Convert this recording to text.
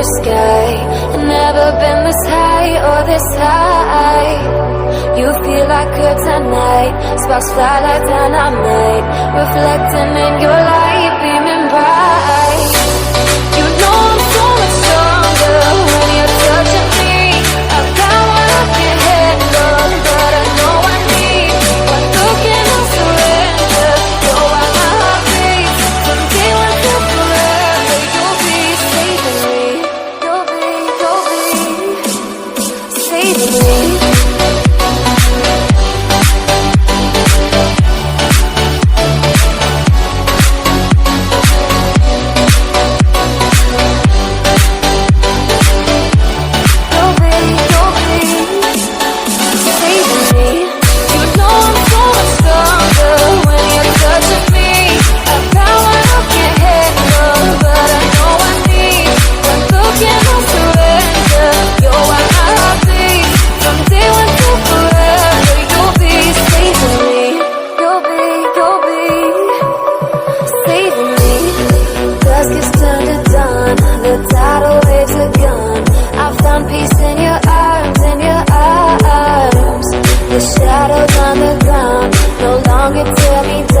sky. I've never been this high or this high. You feel like kryptonite, sparks fly like dynamite, reflecting in your light, beaming bright. You know I'm so much stronger when you're touching me. I've got what I can't handle, but I know I need. One look and I'll surrender. You're why my heart beats. From day one till forever, you'll be saving me. You'll be saving me. The shadows on the ground no longer tear me down.